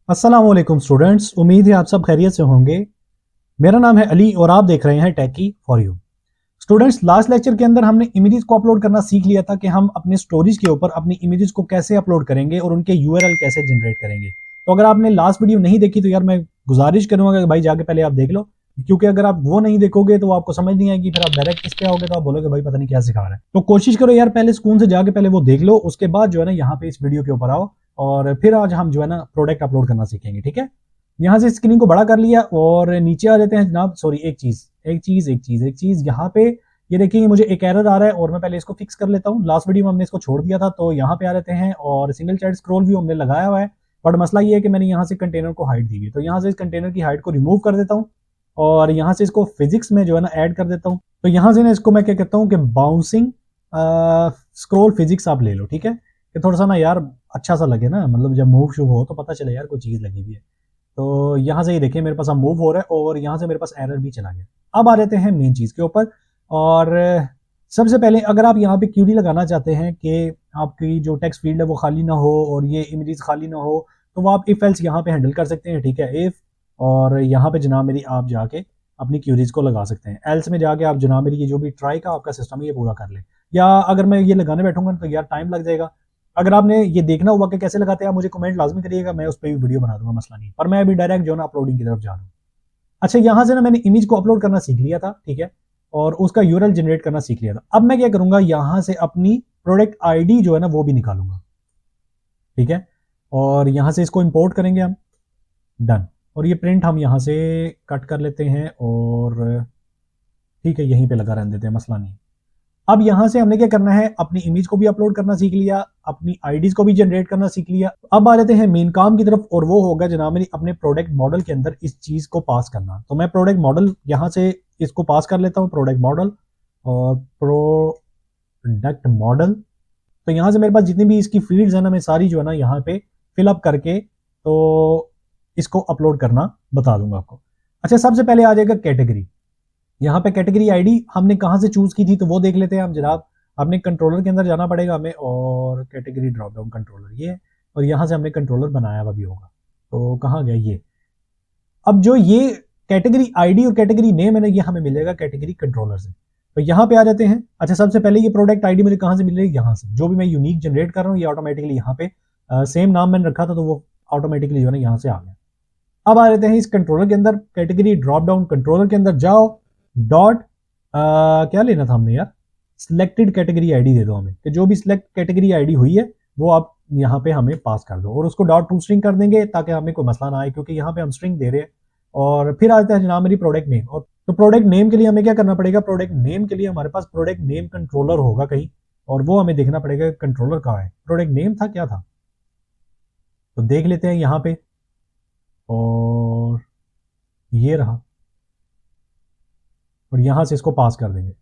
अस्सलाम वालेकुम स्टूडेंट्स, उम्मीद है आप सब खैरियत से होंगे। मेरा नाम है अली और आप देख रहे हैं techie for you. Students, last lecture के अंदर हमने इमेजेस को अपलोड करना सीख लिया था कि हम अपने स्टोरेज के ऊपर अपनी इमेजेस को कैसे अपलोड करेंगे और उनके यूआरएल कैसे जनरेट करेंगे। तो अगर आपने लास्ट वीडियो नहीं देखी तो यार मैं गुजारिश करूंगा कि भाई जाके पहले आप देख लो, क्योंकि अगर आप वो नहीं देखोगे तो आपको समझ नहीं आएगी, फिर आप डायरेक्ट इस पे आओगे तो आप बोलोगे भाई पता नहीं क्या सिखा रहा है। तो कोशिश करो यार पहले स्कूल से जाके पहले वो देख लो, उसके बाद जो है ना यहाँ पे इस वीडियो के ऊपर आओ और फिर आज हम जो है ना प्रोडक्ट अपलोड करना सीखेंगे। ठीक है, यहाँ से स्क्रीन को बड़ा कर लिया और नीचे आ जाते हैं जनाब। सॉरी, एक चीज यहाँ पे ये देखिए मुझे एक एरर आ रहा है और मैं पहले इसको फिक्स कर लेता हूँ। लास्ट वीडियो में हमने इसको छोड़ दिया था, तो यहाँ पे आ जाते हैं और सिंगल चाइल्ड स्क्रॉल व्यू हमने लगाया हुआ है। बट मसला ये है कि मैंने यहाँ से कंटेनर को हाइट दी हुई है, तो यहाँ से इस कंटेनर की हाइट को रिमूव कर देता हूँ और यहाँ से इसको फिजिक्स में जो है ना ऐड कर देता हूँ। तो यहाँ से ना इसको मैं क्या कहता हूँ कि बाउंसिंग स्क्रॉल फिजिक्स आप ले लो। ठीक है, कि थोड़ा सा ना यार अच्छा सा लगे ना, मतलब जब मूव शुभ हो तो पता चले यार कोई चीज लगी हुई है। तो यहाँ से ये देखिए मेरे पास अब मूव हो रहा है और यहाँ से मेरे पास एरर भी चला गया। अब आ जाते हैं मेन चीज के ऊपर। और सबसे पहले अगर आप यहाँ पे क्यूरी लगाना चाहते हैं कि आपकी जो टेक्स्ट फील्ड है वो खाली ना हो और ये इमेजेस खाली ना हो, तो वो आप इफ एल्स यहाँ पे हैंडल कर सकते हैं। ठीक है, इफ और यहाँ पे जनाब मेरी आप जाके अपनी क्यूरीज को लगा सकते हैं। एल्स में जाके आप जनाब मेरी ये जो भी ट्राई का आपका सिस्टम है ये पूरा कर ले, या अगर मैं ये लगाने बैठूंगा तो यार टाइम लग जाएगा। अगर आपने ये देखना हुआ कि कैसे लगाते हैं आप मुझे कमेंट लाजमी करिएगा, मैं उस पर भी वीडियो बना दूंगा, मसला नहीं। पर मैं अभी डायरेक्ट जो ना अपलोडिंग की तरफ जा रहा हूँ। अच्छा, यहाँ से ना मैंने इमेज को अपलोड करना सीख लिया था। ठीक है, और उसका यूआरएल जनरेट करना सीख लिया था। अब मैं क्या करूंगा, यहाँ से अपनी प्रोडक्ट आईडी जो है ना वो भी निकालूंगा। ठीक है, और यहाँ से इसको इंपोर्ट करेंगे हम। डन। और ये प्रिंट हम यहाँ से कट कर लेते हैं और ठीक है यहीं पे लगा रहने देते हैं, मसला नहीं। अब यहां से हमने क्या करना है, अपनी इमेज को भी अपलोड करना सीख लिया, अपनी आईडीज को भी जनरेट करना सीख लिया। अब आ जाते हैं मेन काम की तरफ और वो होगा जनाब मेरी अपने प्रोडक्ट मॉडल के अंदर इस चीज को पास करना। तो मैं प्रोडक्ट मॉडल यहां से इसको पास कर लेता हूं, प्रोडक्ट मॉडल और प्रोडक्ट मॉडल। तो यहां से मेरे पास जितनी भी इसकी फील्ड्स है ना मैं सारी जो है ना यहाँ पे फिलअप करके तो इसको अपलोड करना बता दूंगा आपको। अच्छा, सबसे पहले आ जाएगा कैटेगरी। यहाँ पे कैटेगरी आईडी हमने कहाँ से चूज की थी तो वो देख लेते हैं हम जनाब। अपने कंट्रोलर के अंदर जाना पड़ेगा हमें और कैटेगरी ड्रॉप डाउन कंट्रोलर ये है, और यहाँ से हमने कंट्रोलर बनाया हुआ भी होगा। तो कहाँ गया ये। अब जो ये कैटेगरी आईडी और कैटेगरी नेम है ना ये हमें मिलेगा कैटेगरी कंट्रोलर से। तो यहाँ पे आ जाते हैं। अच्छा, सबसे पहले ये प्रोडक्ट आईडी मुझे कहाँ से मिल रही है, यहाँ से। जो भी मैं यूनिक जनरेट कर रहा हूँ ये ऑटोमेटिकली यहाँ पे सेम नाम मैंने रखा था तो वो ऑटोमेटिकली जो है ना यहाँ से आ गया। अब आ जाते हैं इस कंट्रोलर के अंदर, कैटेगरी ड्रॉप डाउन कंट्रोलर के अंदर जाओ, डॉट क्या लेना था हमने यार, सिलेक्टेड कैटेगरी आईडी दे दो हमें, कि जो भी सिलेक्ट कैटेगरी आईडी हुई है वो आप यहाँ पे हमें पास कर दो और उसको डॉट टू स्ट्रिंग कर देंगे ताकि हमें कोई मसला ना आए, क्योंकि यहाँ पे हम स्ट्रिंग दे रहे हैं। और फिर आता है जनाब मेरी प्रोडक्ट नेम। और तो प्रोडक्ट नेम के लिए हमें क्या करना पड़ेगा, प्रोडक्ट नेम के लिए हमारे पास प्रोडक्ट नेम कंट्रोलर होगा कहीं, और वो हमें देखना पड़ेगा कंट्रोलर कहाँ है। प्रोडक्ट नेम था क्या था, तो देख लेते हैं यहाँ पे, और ये रहा। और यहां से इसको पास कर देंगे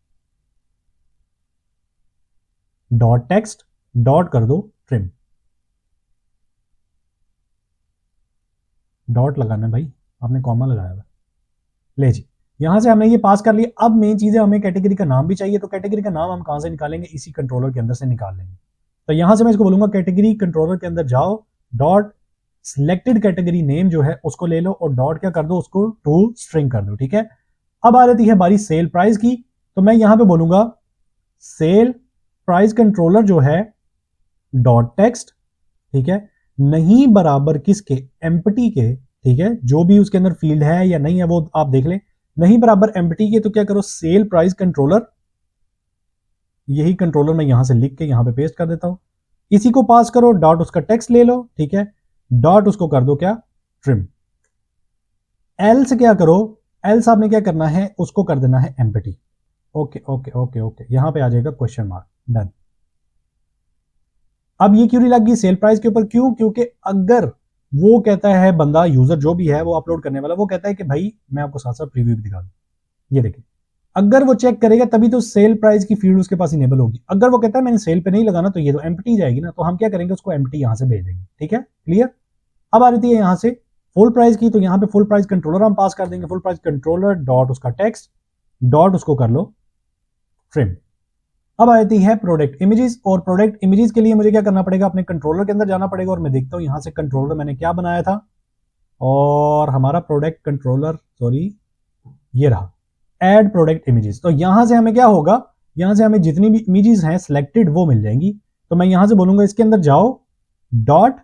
डॉट टेक्स्ट, डॉट कर दो ट्रिम। डॉट लगाना है भाई, आपने कॉमा लगाया हुआ। ले जी, यहां से हमने ये पास कर लिया। अब मेन चीज है हमें कैटेगरी का नाम भी चाहिए, तो कैटेगरी का नाम हम कहां से निकालेंगे, इसी कंट्रोलर के अंदर से निकाल लेंगे। तो यहां से मैं इसको बोलूंगा कैटेगरी कंट्रोलर के अंदर जाओ, डॉट सिलेक्टेड कैटेगरी नेम जो है उसको ले लो और डॉट क्या कर दो, उसको टू स्ट्रिंग कर दो। ठीक है, अब आ जाती है बारी सेल प्राइस की। तो मैं यहां पे बोलूंगा सेल प्राइस कंट्रोलर जो है डॉट टेक्स्ट, ठीक है, नहीं बराबर किसके, एम्प्टी के। ठीक है, जो भी उसके अंदर फील्ड है या नहीं है वो आप देख लें, नहीं बराबर एम्प्टी के। तो क्या करो, सेल प्राइस कंट्रोलर, यही कंट्रोलर मैं यहां से लिख के यहां पे पेस्ट कर देता हूं। इसी को पास करो, डॉट उसका टेक्स्ट ले लो। ठीक है, डॉट उसको कर दो क्या, ट्रिम। एल्स क्या करो, एल्स आपने क्या करना है, उसको कर देना है empty. Okay okay okay okay, यहां पे आ जाएगा क्वेश्चन मार्क। डन। अब ये क्यूरी लग गई सेल प्राइस के ऊपर, क्यों, क्योंकि अगर वो कहता है बंदा यूजर जो भी है वो अपलोड करने वाला, वो कहता है कि भाई मैं आपको साथ साथ प्रीव्यू भी दिखा दूं, ये देखिए, अगर वो चेक करेगा तभी तो सेल प्राइस की फील्ड उसके पास इनेबल होगी। अगर वो कहता है मैंने सेल पे नहीं लगाना तो ये तो एम्प्टी जाएगी ना, तो हम क्या करेंगे, उसको एम्प्टी यहां से भेज देंगे। ठीक है, क्लियर। अब आ रही है यहां से फुल प्राइस की, तो यहां पे फुल प्राइस कंट्रोलर हम पास कर देंगे, फुल प्राइस कंट्रोलर डॉट उसका टेक्स्ट, डॉट उसको कर लो ट्रिम। अब आती है प्रोडक्ट इमेजेस, और प्रोडक्ट इमेजेस के लिए मुझे क्या करना पड़ेगा, अपने कंट्रोलर के अंदर जाना पड़ेगा। और मैं देखता हूं यहां से कंट्रोलर मैंने क्या बनाया था, और हमारा प्रोडक्ट कंट्रोलर, सॉरी ये रहा, ऐड प्रोडक्ट इमेजेस। तो यहां से हमें क्या होगा, यहां से हमें जितनी भी इमेजेस हैं सिलेक्टेड वो मिल जाएंगी। तो मैं यहां से बोलूंगा इसके अंदर जाओ, डॉट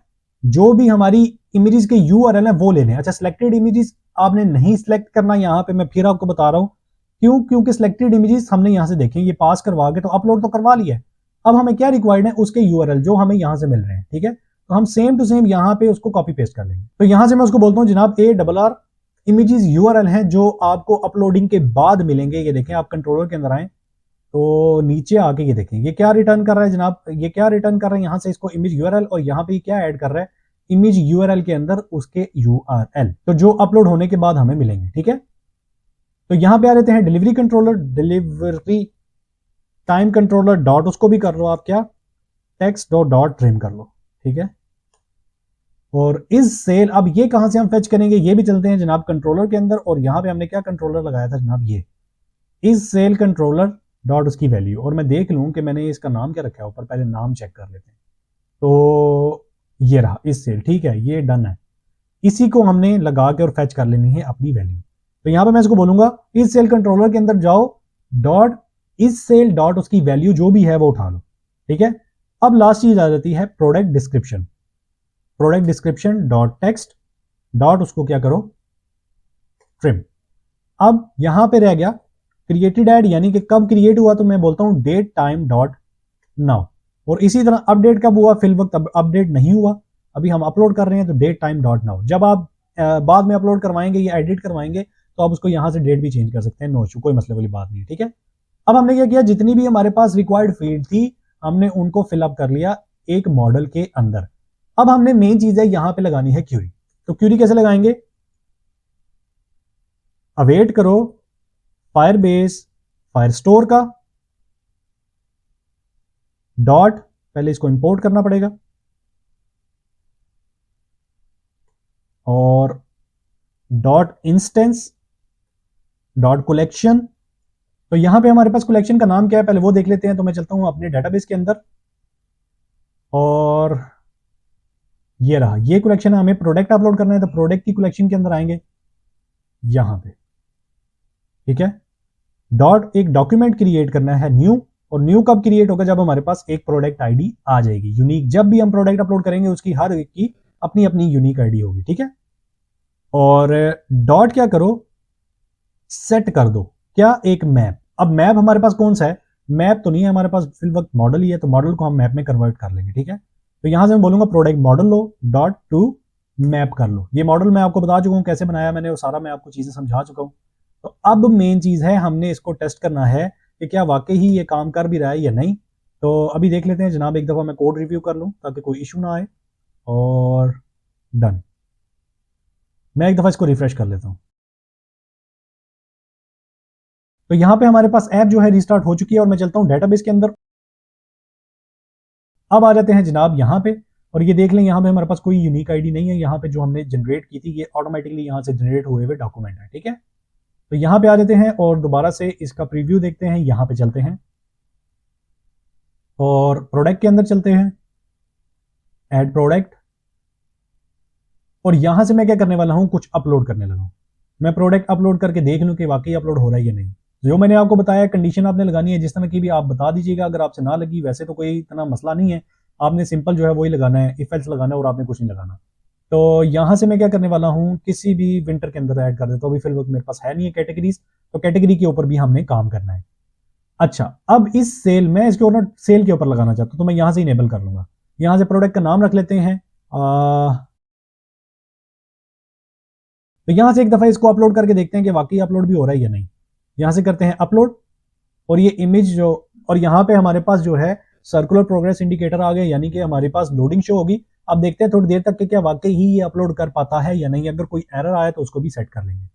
जो भी हमारी इमेजेस के यूआरएल है वो ले लें। अच्छा, सिलेक्टेड इमेजेस आपने नहीं सिलेक्ट करना, यहां पे मैं फिर आपको बता रहा हूं क्यों, क्योंकि सिलेक्टेड इमेजेस हमने यहां से देखें, ये पास करवा के तो अपलोड तो करवा लिया है। अब हमें क्या रिक्वायर्ड है, उसके यूआरएल जो हमें यहां से मिल रहे हैं, ठीक है। तो हम सेम टू सेम यहां पे उसको कॉपी पेस्ट कर लेंगे। तो यहां से मैं उसको बोलता हूं जनाब ARR इमेजेस यूआरएल हैं जो आपको अपलोडिंग के बाद मिलेंगे। ये देखें, आप कंट्रोलर के अंदर आए तो नीचे आके ये देखें ये क्या रिटर्न कर रहा है जनाब, ये क्या रिटर्न कर रहा है यहां से इसको इमेज यूआरएल, और यहां पे क्या ऐड कर रहा है, इमेज यूआरएल के अंदर उसके यूआरएल, तो जो अपलोड होने के बाद हमें मिलेंगे, ठीक है। तो यहां पे आ रहते हैं delivery controller, delivery time controller dot, उसको भी कर लो आप क्या, टेक्स्ट डॉट ट्रिम कर लो, ठीक है। और इस सेल, अब ये कहां से हम फेच करेंगे, ये भी चलते हैं जनाब कंट्रोलर के अंदर, और यहां पे हमने क्या कंट्रोलर लगाया था जनाब, ये इस सेल कंट्रोलर डॉट उसकी वैल्यू, और मैं देख लूं कि मैंने इसका नाम क्या रखा है ऊपर, पहले नाम चेक कर लेते हैं। तो ये रहा इस सेल, ठीक है, ये डन है। इसी को हमने लगा के और फेच कर लेनी है अपनी वैल्यू। तो यहां पे मैं इसको बोलूंगा इस सेल कंट्रोलर के अंदर जाओ, डॉट इस सेल डॉट उसकी वैल्यू जो भी है वो उठा लो, ठीक है। अब लास्ट चीज आ जाती है product description, product description dot text dot उसको क्या करो, ट्रिम। अब यहां पे रह गया क्रिएटेड एड, यानी कि कब क्रिएट हुआ, तो मैं बोलता हूं डेट टाइम डॉट नाउ। और इसी तरह अपडेट कब हुआ, फिल वक्त अपडेट नहीं हुआ, अभी हम अपलोड कर रहे हैं तो डेट टाइम डॉट नाउ। जब आप बाद में अपलोड करवाएंगे या एडिट करवाएंगे तो आप उसको यहां से डेट भी चेंज कर सकते हैं, नो इशू, कोई मसले वाली बात नहीं है, ठीक है। अब हमने क्या किया, जितनी भी हमारे पास रिक्वायर्ड फील्ड थी हमने उनको फिलअप कर लिया एक मॉडल के अंदर। अब हमने मेन चीज है यहां पे लगानी है क्यूरी। तो क्यूरी कैसे लगाएंगे, अवेट करो फायरबेस फायरस्टोर का डॉट, पहले इसको इंपोर्ट करना पड़ेगा, और डॉट इंस्टेंस डॉट कलेक्शन। तो यहां पे हमारे पास कलेक्शन का नाम क्या है पहले वो देख लेते हैं। तो मैं चलता हूं अपने डेटाबेस के अंदर, और ये रहा, ये कलेक्शन है, हमें प्रोडक्ट अपलोड करना है तो प्रोडक्ट की कलेक्शन के अंदर आएंगे यहां पे, ठीक है। डॉट एक डॉक्यूमेंट क्रिएट करना है न्यू, और न्यू कब क्रिएट होगा, जब हमारे पास एक प्रोडक्ट आईडी आ जाएगी यूनिक। जब भी हम प्रोडक्ट अपलोड करेंगे उसकी हर एक की अपनी अपनी यूनिक आईडी होगी, ठीक है। और डॉट क्या करो, सेट कर दो क्या, एक मैप। अब मैप हमारे पास कौन सा है, मैप तो नहीं है हमारे पास, फिल वक्त मॉडल ही है, तो मॉडल को हम मैप में कन्वर्ट कर लेंगे, ठीक है। तो यहां से मैं बोलूंगा product model low dot to map कर लो। ये मॉडल मैं आपको बता चुका हूं कैसे बनाया मैंने, वो सारा मैं आपको चीजें समझा चुका हूं। तो अब मेन चीज है हमने इसको टेस्ट करना है कि क्या वाकई ही ये काम कर भी रहा है या नहीं। तो अभी देख लेते हैं जनाब, एक दफा मैं कोड रिव्यू कर लूं ताकि कोई इशू ना आए, और डन। मैं एक दफा इसको रिफ्रेश कर लेता हूं। तो यहां पे हमारे पास ऐप जो है रिस्टार्ट हो चुकी है, और मैं चलता हूं डेटाबेस के अंदर। अब आ जाते हैं जनाब यहां पे, और ये देख लें यहां पे हमारे पास कोई यूनिक आईडी नहीं है, यहां पे जो हमने जनरेट की थी ये ऑटोमेटिकली यहां से जनरेट हुए हुए डॉक्यूमेंट है, ठीक है। तो यहां पे आ जाते हैं और दोबारा से इसका प्रीव्यू देखते हैं, यहां पे चलते हैं और प्रोडक्ट के अंदर चलते हैं, ऐड प्रोडक्ट, और यहां से मैं क्या करने वाला हूं, कुछ अपलोड करने लगा हूं। मैं प्रोडक्ट अपलोड करके देख लूं कि वाकई अपलोड हो रहा है या नहीं। जो मैंने आपको बताया कंडीशन आपने लगानी है जिस तरह की भी आप बता दीजिएगा, अगर आपसे ना लगी वैसे तो कोई इतना मसला नहीं है, आपने सिंपल जो है वही लगाना है, इफ एल्स लगाना है, और आपने कुछ नहीं लगाना। तो यहां से मैं क्या करने वाला हूं, किसी भी विंटर के अंदर ऐड कर देता हूं। अभी फिलहाल मेरे पास है नहीं है कैटेगरीज, तो कैटेगरी के ऊपर भी हमने काम करना है। अच्छा, अब इस सेल में इसके ऊपर सेल के ऊपर लगाना चाहता हूं, तो मैं यहां से इनेबल कर लूंगा। यहां से प्रोडक्ट का नाम रख लेते हैं, तो यहां से एक दफा इसको अपलोड करके देखते हैं कि वाकई अपलोड भी हो रहा है या नहीं। यहां से करते हैं अपलोड, और ये इमेज जो, और यहां पे हमारे पास जो है सर्कुलर प्रोग्रेस इंडिकेटर आ गया, यानी कि हमारे पास लोडिंग शो होगी। अब देखते हैं थोड़ी देर तक कि क्या वाकई ही ये अपलोड कर पाता है या नहीं। अगर कोई एरर आए तो उसको भी सेट कर लेंगे।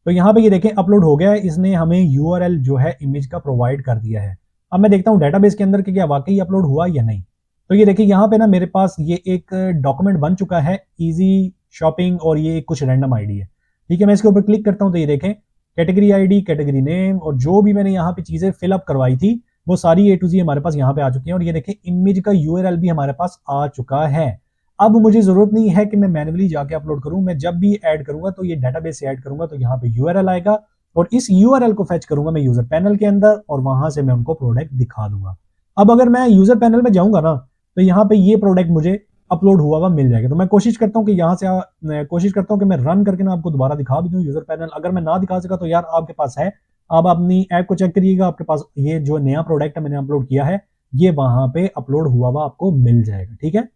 तो यहां पे ये देखें अपलोड हो गया है, इसने हमें यूआरएल जो है इमेज का प्रोवाइड कर दिया है। अब मैं देखता हूं डेटाबेस के अंदर कि क्या वाकई अपलोड हुआ या नहीं। तो ये देखिए यहां पे ना मेरे पास ये एक डॉक्यूमेंट बन चुका है, इजी शॉपिंग, और ये कुछ रैंडम आईडी है, ठीक है। मैं इसके ऊपर क्लिक करता हूं तो ये देखें कैटेगरी आईडी, कैटेगरी नेम, और जो भी मैंने यहाँ पे चीजें फिलअप करवाई थी वो सारी A to Z हमारे पास यहाँ पे आ चुकी हैं। और ये देखें इमेज का यूआरएल भी हमारे पास आ चुका है। अब मुझे जरूरत नहीं है कि मैं मैन्युअली जाके अपलोड करूं, मैं जब भी ऐड करूंगा तो ये डेटाबेस से ऐड करूंगा तो यहाँ पे यूआरएल आएगा और इस यूआरएल को फेच करूंगा मैं यूजर पैनल के अंदर और वहां से मैं उनको प्रोडक्ट दिखा दूंगा। अब अगर मैं यूजर पैनल में जाऊंगा ना तो यहाँ पे ये प्रोडक्ट मुझे अपलोड हुआ मिल जाएगा। तो मैं कोशिश करता हूँ कि यहाँ से कोशिश करता हूँ कि मैं रन करके ना आपको दोबारा दिखा भी दूं यूजर पैनल। अगर मैं ना दिखा सका तो यार आपके पास है, आप अपनी ऐप को चेक करिएगा, आपके पास ये जो नया प्रोडक्ट है मैंने अपलोड किया है ये वहां पे अपलोड हुआ आपको मिल जाएगा। ठीक है,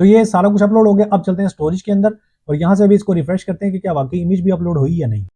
तो ये सारा कुछ अपलोड हो गया। अब चलते हैं स्टोरेज के अंदर और यहां से भी इसको रिफ्रेश करते हैं कि क्या वाकई इमेज भी अपलोड हुई या नहीं।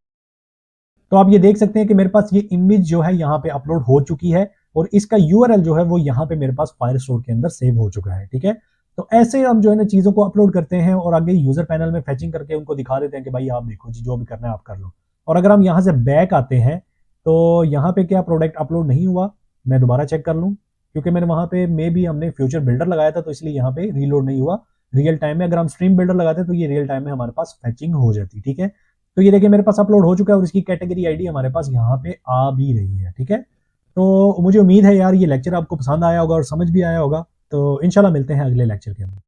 तो आप ये देख सकते हैं कि मेरे पास ये इमेज जो है यहाँ पे अपलोड हो चुकी है और इसका यूआरएल जो है वो यहाँ पे मेरे पास फायर स्टोर के अंदर सेव हो चुका है। ठीक है, तो ऐसे हम जो है ना चीजों को अपलोड करते हैं और आगे यूजर पैनल में फैचिंग करके उनको दिखा देते हैं कि भाई आप देखो जी जो भी करना है आप कर लो। और अगर हम यहाँ से बैक आते हैं तो यहाँ पे क्या प्रोडक्ट अपलोड नहीं हुआ, मैं दोबारा चेक कर लूँ क्योंकि मैंने वहां पे मे भी हमने फ्यूचर बिल्डर लगाया था तो इसलिए यहाँ पे रीलोड नहीं हुआ। रियल टाइम में अगर हम स्ट्रीम बिल्डर लगाते तो ये रियल टाइम में हमारे पास फैचिंग हो जाती। ठीक है, तो ये देखिए मेरे पास अपलोड हो चुका है और इसकी कैटेगरी आईडी हमारे पास यहाँ पे आ भी रही है। ठीक है, तो मुझे उम्मीद है यार ये लेक्चर आपको पसंद आया होगा और समझ भी आया होगा। तो इंशाल्लाह मिलते हैं अगले लेक्चर के अंदर।